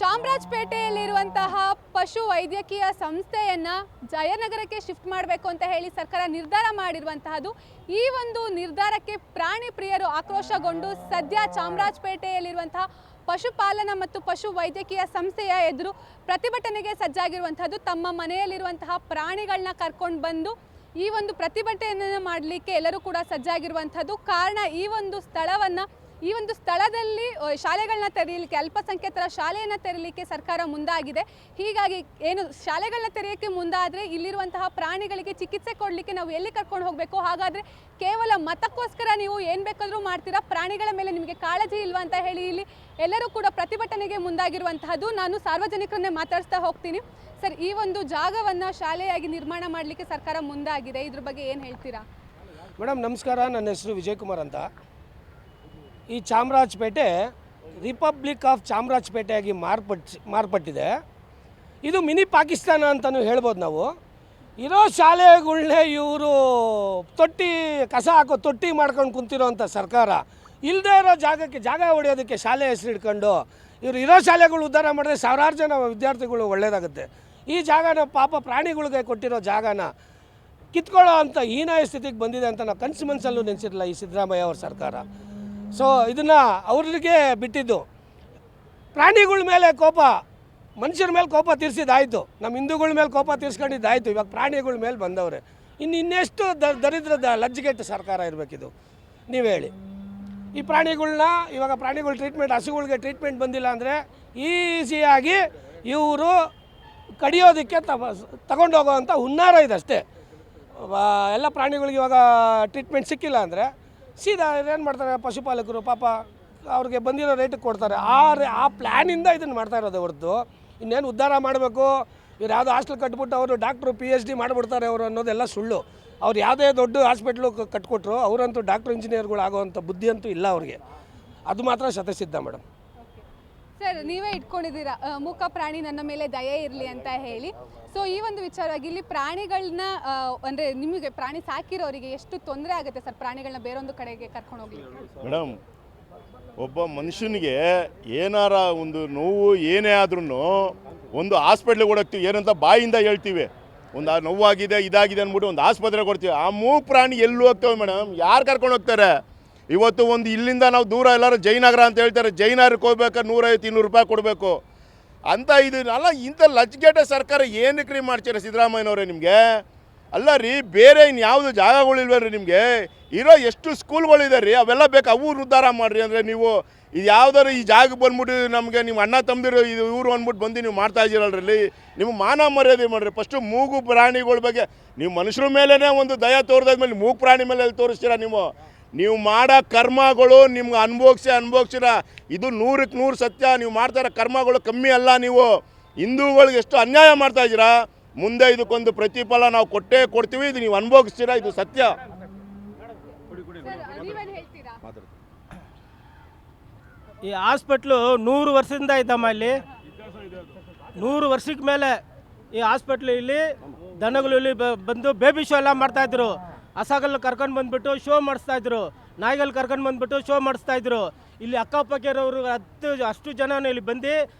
ಚಾಮರಾಜಪೇಟೆಯಲ್ಲಿರುವಂತಹ ಪಶು ವೈದ್ಯಕೀಯ ಸಂಸ್ಥೆಯನ್ನು ಜಯನಗರಕ್ಕೆ ಶಿಫ್ಟ್ ಮಾಡಬೇಕು ಅಂತ ಹೇಳಿ ಸರ್ಕಾರ ನಿರ್ಧಾರ ಮಾಡಿರುವಂತಹದ್ದು. ಈ ಒಂದು ನಿರ್ಧಾರಕ್ಕೆ ಪ್ರಾಣಿ ಪ್ರಿಯರು ಆಕ್ರೋಶಗೊಂಡು ಸದ್ಯ ಚಾಮರಾಜಪೇಟೆಯಲ್ಲಿರುವಂತಹ ಪಶುಪಾಲನಾ ಮತ್ತು ಪಶು ವೈದ್ಯಕೀಯ ಸಂಸ್ಥೆಯ ಎದುರು ಪ್ರತಿಭಟನೆಗೆ ಸಜ್ಜಾಗಿರುವಂತಹದ್ದು. ತಮ್ಮ ಮನೆಯಲ್ಲಿರುವಂತಹ ಪ್ರಾಣಿಗಳನ್ನ ಕರ್ಕೊಂಡು ಬಂದು ಈ ಒಂದು ಪ್ರತಿಭಟನೆಯನ್ನು ಮಾಡಲಿಕ್ಕೆ ಎಲ್ಲರೂ ಕೂಡ ಸಜ್ಜಾಗಿರುವಂತಹದ್ದು. ಕಾರಣ ಈ ಒಂದು ಸ್ಥಳದಲ್ಲಿ ಶಾಲೆಗಳನ್ನ ತೆರೆಯಲಿಕ್ಕೆ, ಅಲ್ಪಸಂಖ್ಯಾತರ ಶಾಲೆಯನ್ನು ತೆರೆಯಲಿಕ್ಕೆ ಸರ್ಕಾರ ಮುಂದಾಗಿದೆ. ಹೀಗಾಗಿ ಏನು ಶಾಲೆಗಳನ್ನ ತೆರೆಯೋಕ್ಕೆ ಮುಂದಾದರೆ ಇಲ್ಲಿರುವಂತಹ ಪ್ರಾಣಿಗಳಿಗೆ ಚಿಕಿತ್ಸೆ ಕೊಡಲಿಕ್ಕೆ ನಾವು ಎಲ್ಲಿ ಕರ್ಕೊಂಡು ಹೋಗಬೇಕು? ಹಾಗಾದರೆ ಕೇವಲ ಮತಕ್ಕೋಸ್ಕರ ನೀವು ಏನು ಬೇಕಾದರೂ ಮಾಡ್ತೀರಾ, ಪ್ರಾಣಿಗಳ ಮೇಲೆ ನಿಮಗೆ ಕಾಳಜಿ ಇಲ್ವಾ ಅಂತ ಹೇಳಿ ಇಲ್ಲಿ ಎಲ್ಲರೂ ಕೂಡ ಪ್ರತಿಭಟನೆಗೆ ಮುಂದಾಗಿರುವಂತಹದ್ದು. ನಾನು ಸಾರ್ವಜನಿಕರನ್ನೇ ಮಾತಾಡಿಸ್ತಾ ಹೋಗ್ತೀನಿ. ಸರ್, ಈ ಒಂದು ಜಾಗವನ್ನು ಶಾಲೆಯಾಗಿ ನಿರ್ಮಾಣ ಮಾಡಲಿಕ್ಕೆ ಸರ್ಕಾರ ಮುಂದಾಗಿದೆ, ಇದ್ರ ಬಗ್ಗೆ ಏನು ಹೇಳ್ತೀರಾ? ಮೇಡಮ್ ನಮಸ್ಕಾರ, ನನ್ನ ಹೆಸರು ವಿಜಯಕುಮಾರ್ ಅಂತ. ಈ ಚಾಮರಾಜಪೇಟೆ ರಿಪಬ್ಲಿಕ್ ಆಫ್ ಚಾಮರಾಜಪೇಟೆಯಾಗಿ ಮಾರ್ಪಟ್ಟಿದೆ. ಇದು ಮಿನಿ ಪಾಕಿಸ್ತಾನ ಅಂತಲೂ ಹೇಳ್ಬೋದು ನಾವು. ಇರೋ ಶಾಲೆಗಳನ್ನೇ ಇವರು ಕಸ ಹಾಕೋ ತೊಟ್ಟಿ ಮಾಡ್ಕೊಂಡು ಕುಂತಿರೋಂಥ ಸರ್ಕಾರ ಇಲ್ಲದೇ ಇರೋ ಜಾಗ ಹೊಡೆಯೋದಕ್ಕೆ ಶಾಲೆ ಹೆಸರು ಇಟ್ಕೊಂಡು ಇವರು ಇರೋ ಶಾಲೆಗಳು ಉದ್ಧಾರ ಮಾಡಿದ್ರೆ ಸಾವಿರಾರು ಜನ ವಿದ್ಯಾರ್ಥಿಗಳು ಒಳ್ಳೆಯದಾಗುತ್ತೆ. ಈ ಜಾಗನ ಪಾಪ ಪ್ರಾಣಿಗಳಿಗೆ ಕೊಟ್ಟಿರೋ ಜಾಗನ ಕಿತ್ಕೊಳ್ಳೋ ಅಂಥ ಹೀನಾಯ ಸ್ಥಿತಿಗೆ ಬಂದಿದೆ ಅಂತ ನಾವು ಕನಸು ಮನಸ್ಸಲ್ಲೂ ನೆನೆಸಿರಲಿಲ್ಲ ಈ ಸಿದ್ದರಾಮಯ್ಯ ಅವ್ರ ಸರ್ಕಾರ. ಸೊ ಇದನ್ನು ಅವ್ರಿಗೆ ಬಿಟ್ಟಿದ್ದು. ಪ್ರಾಣಿಗಳ ಮೇಲೆ ಕೋಪ, ಮನುಷ್ಯರ ಮೇಲೆ ಕೋಪ ತೀರಿಸಿದ್ದಾಯಿತು, ನಮ್ಮ ಹಿಂದೂಗಳ ಮೇಲೆ ಕೋಪ ತೀರಿಸ್ಕೊಂಡಿದ್ದಾಯಿತು. ಇವಾಗ ಪ್ರಾಣಿಗಳ ಮೇಲೆ ಬಂದವ್ರೆ. ಇನ್ನೆಷ್ಟು ದರಿದ್ರದ ಲಜ್ಜೆಗೆಟ್ಟ ಸರ್ಕಾರ ಇರಬೇಕಿದು, ನೀವು ಹೇಳಿ. ಈ ಪ್ರಾಣಿಗಳನ್ನ ಇವಾಗ ಪ್ರಾಣಿಗಳ ಟ್ರೀಟ್ಮೆಂಟ್, ಹಸುಗಳಿಗೆ ಟ್ರೀಟ್ಮೆಂಟ್ ಬಂದಿಲ್ಲ ಅಂದರೆ ಈಸಿಯಾಗಿ ಇವರು ಕಡಿಯೋದಕ್ಕೆ ತಗೊಂಡೋಗೋವಂಥ ಹುನ್ನಾರ ಇದಷ್ಟೇ. ಎಲ್ಲ ಪ್ರಾಣಿಗಳಿಗೆ ಇವಾಗ ಟ್ರೀಟ್ಮೆಂಟ್ ಸಿಕ್ಕಿಲ್ಲ ಅಂದರೆ ಸೀದಾ ಏನು ಮಾಡ್ತಾರೆ ಪಶುಪಾಲಕರು, ಪಾಪ ಅವ್ರಿಗೆ ಬಂದಿರೋ ರೇಟಿಗೆ ಕೊಡ್ತಾರೆ. ಆ ಪ್ಲ್ಯಾನಿಂದ ಇದನ್ನು ಮಾಡ್ತಾ ಇರೋದು ಹೊರತು ಇನ್ನೇನು ಉದ್ಧಾರ ಮಾಡಬೇಕು, ಇವ್ರು ಯಾವುದೋ ಹಾಸ್ಟೆಲ್ ಕಟ್ಬಿಟ್ಟು ಅವರು ಡಾಕ್ಟ್ರು PhD ಮಾಡಿಬಿಡ್ತಾರೆ ಅವರು ಅನ್ನೋದೆಲ್ಲ ಸುಳ್ಳು. ಅವ್ರು ಯಾವುದೇ ದೊಡ್ಡ ಹಾಸ್ಪಿಟ್ಲು ಕಟ್ಕೊಟ್ರು ಅವರಂತೂ ಡಾಕ್ಟ್ರು ಇಂಜಿನಿಯರ್ಗಳು ಆಗೋವಂಥ ಬುದ್ಧಿ ಅಂತೂ ಇಲ್ಲ ಅವ್ರಿಗೆ. ಅದು ಮಾತ್ರ ಶತಸಿದ್ಧ ಮೇಡಮ್. ಸರ್, ನೀವೇ ಇಟ್ಕೊಂಡಿದ್ದೀರಾ ಮೂಕ ಪ್ರಾಣಿ ನನ್ನ ಮೇಲೆ ದಯೆ ಇರಲಿ ಅಂತ ಹೇಳಿ. ಸೊ ಈ ಒಂದು ವಿಚಾರವಾಗಿ ಇಲ್ಲಿ ಪ್ರಾಣಿಗಳನ್ನ ಅಂದರೆ ನಿಮಗೆ ಪ್ರಾಣಿ ಸಾಕಿರೋರಿಗೆ ಎಷ್ಟು ತೊಂದರೆ ಆಗುತ್ತೆ ಸರ್ ಪ್ರಾಣಿಗಳನ್ನ ಬೇರೊಂದು ಕಡೆಗೆ ಕರ್ಕೊಂಡು ಹೋಗ್ಲಿ? ಮೇಡಮ್, ಒಬ್ಬ ಮನುಷ್ಯನಿಗೆ ಏನಾರ ಒಂದು ನೋವು ಏನೇ ಆದ್ರೂ ಒಂದು ಹಾಸ್ಪಿಟ್ಲಿಗೆ ಓಡೋಗ್ತೀವಿ, ಏನಂತ ಬಾಯಿಂದ ಹೇಳ್ತೀವಿ. ಒಂದು ನೋವಾಗಿದೆ ಇದಾಗಿದೆ ಅಂದ್ಬಿಟ್ಟು ಒಂದು ಆಸ್ಪತ್ರೆಗೆ ಕೊಡ್ತೀವಿ. ಆ ಮೂಗು ಪ್ರಾಣಿ ಎಲ್ಲೂ ಹೋಗ್ತೇವೆ ಮೇಡಮ್, ಯಾರು ಕರ್ಕೊಂಡು ಹೋಗ್ತಾರೆ? ಇವತ್ತು ಒಂದು ಇಲ್ಲಿಂದ ನಾವು ದೂರ ಎಲ್ಲರೂ ಜಯನಗರ ಅಂತ ಹೇಳ್ತಾರೆ, ಜಯನಗರಕ್ಕೆ ಹೋಗ್ಬೇಕಾದ್ರೆ 150-200 ರೂಪಾಯಿ ಕೊಡಬೇಕು ಅಂತ. ಇದನ್ನೆಲ್ಲ ಇಂಥ ಲಜ್ಜೆಗೆಟ್ಟ ಸರ್ಕಾರ ಏನಕ್ಕೆ ಮಾಡ್ತೀರ ಸಿದ್ದರಾಮಯ್ಯನವರೇ? ನಿಮಗೆ ಅಲ್ಲ ರೀ, ಬೇರೆ ಇನ್ಯಾವುದು ಜಾಗಗಳಿಲ್ವೇನ್ರಿ ನಿಮಗೆ? ಇರೋ ಎಷ್ಟು ಸ್ಕೂಲ್ಗಳಿದೆ ರೀ, ಅವೆಲ್ಲ ಬೇಕು, ಅವು ಉದ್ಧಾರ ಮಾಡಿರಿ. ಅಂದರೆ ನೀವು ಇದು ಯಾವ್ದಾರು ಈ ಜಾಗಕ್ಕೆ ಬಂದ್ಬಿಟ್ಟು ನಮಗೆ ನಿಮ್ಮ ಅಣ್ಣ ತಮ್ಮದಿರು ಇದು ಇವರು ಅಂದ್ಬಿಟ್ಟು ಬಂದು ನೀವು ಮಾಡ್ತಾ ಇದ್ದೀರಲ್ರಿ, ನೀವು ಮಾನ ಮರ್ಯಾದೆ ಮಾಡಿರಿ. ಫಸ್ಟು ಮೂಗು ಪ್ರಾಣಿಗಳ ಬಗ್ಗೆ ನೀವು ಮನುಷ್ಯರ ಮೇಲೇ ಒಂದು ದಯ ತೋರಿದಾದ್ಮೇಲೆ ಮೂಗು ಪ್ರಾಣಿ ಮೇಲೆ ಎಲ್ಲಿ ತೋರಿಸ್ತೀರಾ? ನೀವು ಮಾಡೋ ಕರ್ಮಗಳು ನಿಮ್ಗೆ ಅನುಭವಿಸಿರ. ಇದು 100ಕ್ಕೆ 100 ಸತ್ಯ. ನೀವು ಮಾಡ್ತಾ ಇರೋ ಕರ್ಮಗಳು ಕಮ್ಮಿ ಅಲ್ಲ. ನೀವು ಹಿಂದೂಗಳಿಗೆ ಎಷ್ಟು ಅನ್ಯಾಯ ಮಾಡ್ತಾ ಇದ್ದೀರಾ, ಮುಂದೆ ಇದಕ್ಕೊಂದು ಪ್ರತಿಫಲ ನಾವು ಕೊಟ್ಟೇ ಕೊಡ್ತೀವಿ. ಇದು ನೀವು ಅನುಭವಿಸ್ತೀರಾ, ಇದು ಸತ್ಯ. ಈ ಹಾಸ್ಪಿಟ್ಲು 100 ವರ್ಷದಿಂದ ಇದ್ದಮ್ಮ. ಇಲ್ಲಿ 100 ವರ್ಷಕ್ಕೆ ಮೇಲೆ ಈ ಹಾಸ್ಪಿಟ್ಲು ಇಲ್ಲಿ ದನಗಳು ಇಲ್ಲಿ ಬಂದು ಬೇಬಿ ಶೋ ಎಲ್ಲ ಮಾಡ್ತಾಯಿದ್ರು. ಹಸಗಲ್ಲು ಕರ್ಕೊಂಡು ಬಂದುಬಿಟ್ಟು ಶೋ ಮಾಡಿಸ್ತಾಯಿದ್ರು, ನಾಯಿಗಳು ಕರ್ಕೊಂಡು ಬಂದುಬಿಟ್ಟು ಶೋ ಮಾಡಿಸ್ತಾಯಿದ್ರು. ಇಲ್ಲಿ ಅಕ್ಕಪಕ್ಕದವರು ಅಷ್ಟು ಜನ ಇಲ್ಲಿ ಬಂದು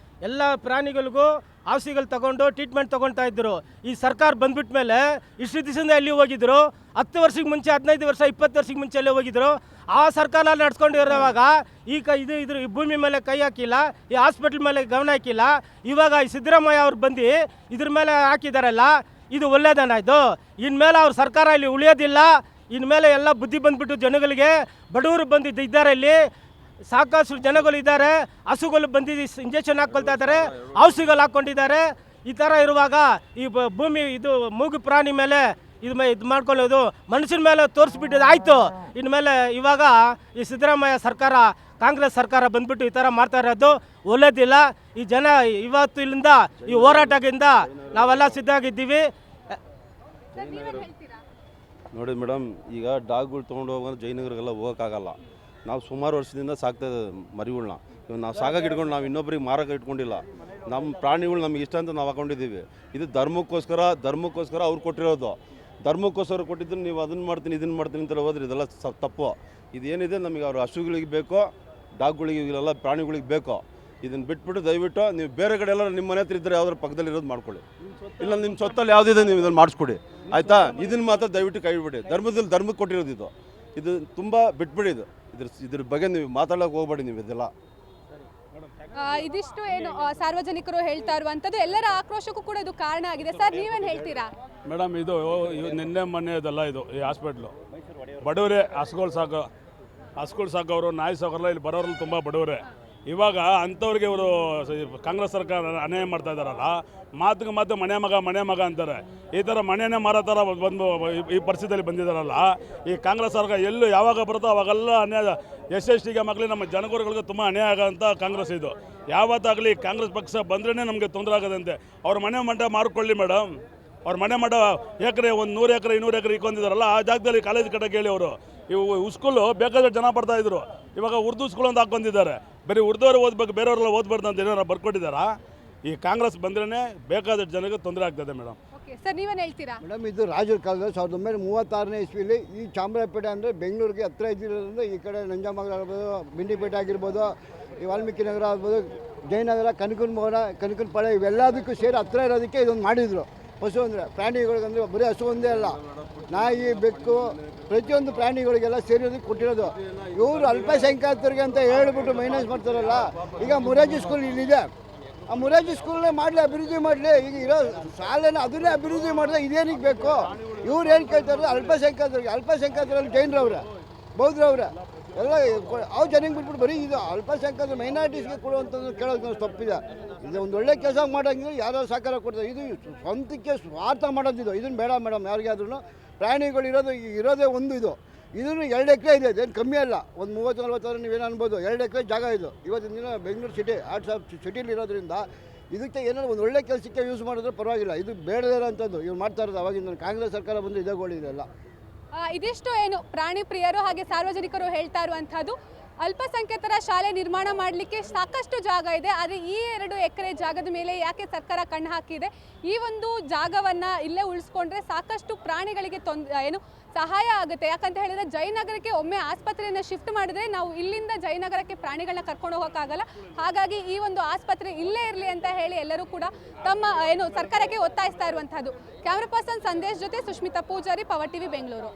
ಎಲ್ಲ ಪ್ರಾಣಿಗಳಿಗೂ ಔಷಧಿಗಳು ತಗೊಂಡು ಟ್ರೀಟ್ಮೆಂಟ್ ತೊಗೊಳ್ತಾ ಇದ್ದರು. ಈ ಸರ್ಕಾರ ಬಂದ್ಬಿಟ್ಟ ಮೇಲೆ ಇಷ್ಟು ದಿವಸದಿಂದ ಎಲ್ಲಿ ಹೋಗಿದ್ರು? 10 ವರ್ಷಕ್ಕೆ ಮುಂಚೆ, 15 ವರ್ಷ, 20 ವರ್ಷಕ್ಕೆ ಮುಂಚೆ ಎಲ್ಲಿ ಹೋಗಿದ್ರು? ಆ ಸರ್ಕಾರ ನಡ್ಸ್ಕೊಂಡಿರೋವಾಗ ಇದ್ರ ಭೂಮಿ ಮೇಲೆ ಕೈ ಹಾಕಿಲ್ಲ, ಈ ಹಾಸ್ಪಿಟ್ಲ್ ಮೇಲೆ ಗಮನ ಹಾಕಿಲ್ಲ. ಇವಾಗ ಈ ಸಿದ್ದರಾಮಯ್ಯ ಅವ್ರು ಬಂದು ಇದ್ರ ಮೇಲೆ ಹಾಕಿದಾರಲ್ಲ, ಇದು ಒಳ್ಳೇದನ? ಇದು ಇನ್ಮೇಲೆ ಅವ್ರ ಸರ್ಕಾರ ಇಲ್ಲಿ ಉಳಿಯೋದಿಲ್ಲ. ಇನ್ಮೇಲೆ ಎಲ್ಲ ಬುದ್ಧಿ ಬಂದ್ಬಿಟ್ಟು ಜನಗಳಿಗೆ, ಬಡವರು ಬಂದಿದ್ದು ಇದ್ದಾರೆ, ಇಲ್ಲಿ ಸಾಕಷ್ಟು ಜನಗಳು ಇದ್ದಾರೆ, ಹಸುಗಳು ಬಂದಿದ್ದು ಇಂಜೆಕ್ಷನ್ ಹಾಕ್ಕೊಳ್ತಾ ಇದ್ದಾರೆ, ಔಷಧಿಗಳು ಹಾಕ್ಕೊಂಡಿದ್ದಾರೆ. ಈ ಥರ ಇರುವಾಗ ಈ ಭೂಮಿ ಇದು ಮೂಗು ಪ್ರಾಣಿ ಮೇಲೆ ಇದು ಮಾಡ್ಕೊಳ್ಳೋದು ಮನುಷ್ಯನ ಮೇಲೆ ತೋರಿಸ್ಬಿಟ್ಟಿದ್ದು ಆಯಿತು. ಇನ್ಮೇಲೆ ಇವಾಗ ಈ ಸಿದ್ದರಾಮಯ್ಯ ಸರ್ಕಾರ, ಕಾಂಗ್ರೆಸ್ ಸರ್ಕಾರ ಬಂದ್ಬಿಟ್ಟು ಈ ಥರ ಮಾಡ್ತಾ ಇರೋದು ಒಳ್ಳೇದಿಲ್ಲ. ಈ ಜನ ಇವತ್ತು ಇಲ್ಲಿಂದ ಈ ಹೋರಾಟದಿಂದ ನಾವೆಲ್ಲ ಸಿದ್ಧವಾಗಿದ್ದೀವಿ. ನೋಡಿ ಮೇಡಮ್, ಈಗ ಡಾಗ್ಗಳು ತೊಗೊಂಡು ಹೋಗೋದು ಜಯನಗರಿಗೆಲ್ಲ ಹೋಗೋಕ್ಕಾಗಲ್ಲ. ನಾವು ಸುಮಾರು ವರ್ಷದಿಂದ ಸಾಕ್ತಾಯಿದ್ದೆ ಮರಿಗಳ್ನ. ಇವಾಗ ನಾವು ಸಾಕಾಗಿ ಇಟ್ಕೊಂಡು ನಾವು ಇನ್ನೊಬ್ರಿಗೆ ಮಾರಕ್ಕೆ ಇಟ್ಕೊಂಡಿಲ್ಲ. ನಮ್ಮ ಪ್ರಾಣಿಗಳು ನಮಗೆ ಇಷ್ಟ ಅಂತ ನಾವು ಹಾಕೊಂಡಿದ್ದೀವಿ. ಇದು ಧರ್ಮಕ್ಕೋಸ್ಕರ ಅವ್ರು ಕೊಟ್ಟಿರೋದು. ಧರ್ಮಕ್ಕೋಸ್ಕರ ಕೊಟ್ಟಿದ್ದು ನೀವು ಅದನ್ನು ಮಾಡ್ತೀನಿ ಇದನ್ನು ಮಾಡ್ತೀನಿ ಅಂತ ಹೋದ್ರೆ ಇದೆಲ್ಲ ತಪ್ಪು. ಇದೇನಿದೆ ನಮಗೆ ಅವ್ರ ಹಸುಗಳಿಗೆ ಬೇಕೋ, ಡಾಗ್ಗಳಿಗೆ, ಇವೆಲ್ಲ ಪ್ರಾಣಿಗಳಿಗೆ ಬೇಕೋ. ಇದನ್ನು ಬಿಟ್ಬಿಟ್ಟು ದಯವಿಟ್ಟು ನೀವು ಬೇರೆ ಕಡೆ ಎಲ್ಲ ನಿಮ್ಮ ಮನೆ ಹತ್ರ ಇದ್ದರೆ ಯಾವ್ದಾರು ಪಕ್ಕದಲ್ಲಿ ಇರೋದು ಮಾಡ್ಕೊಳ್ಳಿ, ಇಲ್ಲ ನಿಮ್ಮ ಸ್ವತ್ತಲ್ಲಿ ಯಾವುದಿದೆ ನೀವು ಇದನ್ನು ಮಾಡಿಸ್ಕೊಡಿ ಆಯಿತಾ. ಇದನ್ನು ಮಾತ್ರ ದಯವಿಟ್ಟು ಕೈ ಬಿಡಿ. ಧರ್ಮಕ್ಕೆ ಕೊಟ್ಟಿರೋದು ಇದು ತುಂಬ ಬಿಟ್ಬಿಡಿ. ಇದ್ರ ಬಗ್ಗೆ ನೀವು ಮಾತಾಡೋಕೆ ಹೋಗ್ಬೇಡಿ ನೀವು ಇದೆಲ್ಲ. ಇದಿಷ್ಟು ಏನು ಸಾರ್ವಜನಿಕರು ಹೇಳ್ತಾ ಇರುವಂಥದ್ದು, ಎಲ್ಲರ ಆಕ್ರೋಶಕ್ಕೂ ಕೂಡ ಇದು ಕಾರಣ ಆಗಿದೆ. ಸರ್, ನೀವೇನು ಹೇಳ್ತೀರಾ? ಮೇಡಮ್, ಇದು ನಿನ್ನೆ ಮೊನ್ನೆದಲ್ಲ, ಇದು ಈ ಹಾಸ್ಪಿಟ್ಲು ಬಡವರೇ. ಹಸುಗಳು ಸಾಕೋರು, ನಾಯಿ ಸಾಕೋರಲ್ಲ, ಇಲ್ಲಿ ಬರೋರಲ್ಲಿ ತುಂಬ ಬಡವರೇ. ಇವಾಗ ಅಂಥವ್ರಿಗೆ ಇವರು ಕಾಂಗ್ರೆಸ್ ಸರ್ಕಾರ ಅನ್ಯಾಯ ಮಾಡ್ತಾ ಇದ್ದಾರಲ್ಲ, ಮಾತಿಗೆ ಮಾತು ಮನೆ ಮಗ ಅಂತಾರೆ. ಈ ಥರ ಮನೆಯೇ ಮಾರೋ ಥರ ಬಂದು ಈ ಪರಿಸ್ಥಿತಿಯಲ್ಲಿ ಬಂದಿದ್ದಾರಲ್ಲ, ಈ ಕಾಂಗ್ರೆಸ್ ಸರ್ಕಾರ ಎಲ್ಲೂ ಯಾವಾಗ ಬರುತ್ತೋ ಅವಾಗೆಲ್ಲ ಅನ್ಯಾಯ, SSTಗೆ ಮಕ್ಕಳು ನಮ್ಮ ಜನಗುರುಗಳಿಗೆ ತುಂಬ ಅನ್ಯಾಯ ಆಗೋಂಥ ಕಾಂಗ್ರೆಸ್ ಇದು. ಯಾವತ್ತಾಗಲಿ ಕಾಂಗ್ರೆಸ್ ಪಕ್ಷ ಬಂದ್ರೇ ನಮಗೆ ತೊಂದರೆ ಆಗೋದಂತೆ. ಅವ್ರ ಮಠ ಮಾರ್ಕೊಳ್ಳಿ ಮೇಡಮ್. ಅವ್ರ ಮಠ ಎಕರೆ 100 ಎಕರೆ 200 ಎಕರೆ ಇಕ್ಕೊಂಡಿದ್ದಾರಲ್ಲ, ಆ ಜಾಗದಲ್ಲಿ ಕಾಲೇಜ್ ಕಟ್ಟಕ್ಕೆ ಹೇಳಿ ಅವರು. ಇವು ಸ್ಕೂಲು ಬೇಕಾದ್ರೆ ಜನ ಬರ್ತಾಯಿದ್ರು, ಇವಾಗ ಉರ್ದು ಸ್ಕೂಲ್ ಅಂತ ಹಾಕ್ಕೊಂಡಿದ್ದಾರೆ. ಬರೀ ಉರ್ದವ್ರು ಓದ್ಬೇಕು, ಬೇರೆಯವರೆಲ್ಲ ಓದ್ಬಾರ್ದು ಅಂತ ಏನಾರು ಬರ್ಕೊಟ್ಟಿದ್ದಾರಾ? ಈ ಕಾಂಗ್ರೆಸ್ ಬಂದ್ರೇ ಬೇಕಾದಷ್ಟು ಜನಕ್ಕೆ ತೊಂದರೆ ಆಗ್ತದೆ ಮೇಡಮ್. ಸರ್, ನೀವೇನು ಹೇಳ್ತೀರಾ? ಮೇಡಮ್, ಇದು ರಾಜರ ಕಾಲದಲ್ಲಿ 1936ನೇ ಇಸ್ವಿಲಿ ಈ ಚಾಮರಾಜಪೇಟೆ ಅಂದರೆ ಬೆಂಗಳೂರಿಗೆ ಹತ್ತಿರ ಇದ್ದಿರೋದ್ರಿಂದ ಈ ಕಡೆ ನಂಜಾಮಂಗಲ ಆಗ್ಬೋದು, ಬಿಂಡಿಪೇಟೆ ಆಗಿರ್ಬೋದು, ಈ ವಾಲ್ಮೀಕಿ ನಗರ ಆಗ್ಬೋದು, ಜಯನಗರ, ಕನಕನಪಾಳ್ಯ ಇವೆಲ್ಲದಕ್ಕೂ ಸೇರಿ ಹತ್ತಿರ ಇರೋದಕ್ಕೆ ಇದೊಂದು ಮಾಡಿದರು. ಪಶು ಅಂದರೆ ಪ್ರಾಣಿಗಳಿಗಂದರೆ ಬರೀ ಹಸು ಒಂದೇ ಅಲ್ಲ, ನಾಯಿ, ಬೆಕ್ಕು, ಪ್ರತಿಯೊಂದು ಪ್ರಾಣಿಗಳಿಗೆಲ್ಲ ಸೇರಿರೋದಕ್ಕೆ ಕೊಟ್ಟಿರೋದು. ಇವರು ಅಲ್ಪಸಂಖ್ಯಾತರಿಗೆ ಅಂತ ಹೇಳ್ಬಿಟ್ಟು ಮೈನಸ್ ಮಾಡ್ತಾರಲ್ಲ. ಈಗ ಮೊರಾರ್ಜಿ ಸ್ಕೂಲ್ ಇಲ್ಲಿದೆ, ಆ ಮೊರಾರ್ಜಿ ಸ್ಕೂಲ್ನೇ ಮಾಡಲಿ, ಅಭಿವೃದ್ಧಿ ಮಾಡಲಿ. ಈಗ ಇರೋ ಶಾಲೆನ ಅದನ್ನೇ ಅಭಿವೃದ್ಧಿ ಮಾಡಿದ್ರೆ ಇದೇನಿಗೆ ಬೇಕು? ಇವ್ರು ಏನು ಕೇಳ್ತಾರೆ? ಅಲ್ಪಸಂಖ್ಯಾತರಲ್ಲಿ ಜೈನರವ್ರೆ, ಬೌದ್ಧರವ್ರೆ ಎಲ್ಲ ಅವು ಜನಕ್ಕೆ ಬಿಟ್ಬಿಟ್ಟು ಬರೀ ಇದು ಅಲ್ಪಸಂಖ್ಯಾತ ಮೈನಾರಿಟೀಸ್ಗೆ ಕೊಡುವಂಥದ್ದು ಕೇಳೋದು ತಪ್ಪಿದೆ. ಇದು ಒಂದು ಒಳ್ಳೆ ಕೆಲಸ ಮಾಡೋಂಗಿದ್ರೆ ಯಾರೋ ಸಹಕಾರ ಕೊಡ್ತಾರೆ. ಇದು ಸ್ವಂತಕ್ಕೆ ಸ್ವಾರ್ಥ ಮಾಡೋದಿದು. ಇದನ್ನು ಬೇಡ ಮೇಡಮ್. ಯಾರಿಗಾದ್ರೂ ಪ್ರಾಣಿಗಳು ಇರೋದೇ ಒಂದು ಇದನ್ನು 2 ಎಕರೆ ಇದೆ, ಇದೇನು ಕಮ್ಮಿ ಅಲ್ಲ. ಒಂದು 30-40 ನೀವೇನು ಅನ್ಬೋದು. 2 ಎಕರೆ ಜಾಗ ಇದು. ಇವತ್ತಿನ ದಿನ ಬೆಂಗಳೂರು ಸಿಟಿ ಸಿಟಿಲಿ ಇರೋದ್ರಿಂದ ಇದಕ್ಕೆ ಏನಾದ್ರು ಒಂದು ಒಳ್ಳೆ ಕೆಲಸಕ್ಕೆ ಯೂಸ್ ಮಾಡಿದ್ರೆ ಪರವಾಗಿಲ್ಲ. ಇದು ಬೇಡದೇ ಇರೋಂಥದ್ದು ಇವ್ರು ಮಾಡ್ತಾ ಇರೋದು. ಅವಾಗಿಂದ ಕಾಂಗ್ರೆಸ್ ಸರ್ಕಾರ ಬಂದು ಇದೆಲ್ಲ. ಇದಿಷ್ಟು ಏನು ಪ್ರಾಣಿ ಪ್ರಿಯರು ಹಾಗೆ ಸಾರ್ವಜನಿಕರು ಹೇಳ್ತಾ ಇರುವಂಥದ್ದು. ಅಲ್ಪಸಂಖ್ಯಾತರ ಶಾಲೆ ನಿರ್ಮಾಣ ಮಾಡಲಿಕ್ಕೆ ಸಾಕಷ್ಟು ಜಾಗ ಇದೆ, ಆದರೆ ಈ 2 ಎಕರೆ ಜಾಗದ ಮೇಲೆ ಯಾಕೆ ಸರ್ಕಾರ ಕಣ್ಣು ಹಾಕಿದೆ? ಈ ಒಂದು ಜಾಗವನ್ನು ಇಲ್ಲೇ ಉಳಿಸ್ಕೊಂಡ್ರೆ ಸಾಕಷ್ಟು ಪ್ರಾಣಿಗಳಿಗೆ ಸಹಾಯ ಆಗುತ್ತೆ. ಯಾಕಂತ ಹೇಳಿದ್ರೆ ಜಯನಗರಕ್ಕೆ ಒಮ್ಮೆ ಆಸ್ಪತ್ರೆಯನ್ನು ಶಿಫ್ಟ್ ಮಾಡಿದ್ರೆ ನಾವು ಇಲ್ಲಿಂದ ಜಯನಗರಕ್ಕೆ ಪ್ರಾಣಿಗಳನ್ನ ಕರ್ಕೊಂಡು ಹೋಗೋಕ್ಕಾಗಲ್ಲ. ಹಾಗಾಗಿ ಈ ಒಂದು ಆಸ್ಪತ್ರೆ ಇಲ್ಲೇ ಇರಲಿ ಅಂತ ಹೇಳಿ ಎಲ್ಲರೂ ಕೂಡ ತಮ್ಮ ಸರ್ಕಾರಕ್ಕೆ ಒತ್ತಾಯಿಸ್ತಾ ಇರುವಂಥದ್ದು. ಕ್ಯಾಮ್ರಾ ಪರ್ಸನ್ ಸಂದೇಶ್ ಜೊತೆ ಸುಷ್ಮಿತಾ ಪೂಜಾರಿ, ಪವರ್ ಟಿವಿ, ಬೆಂಗಳೂರು.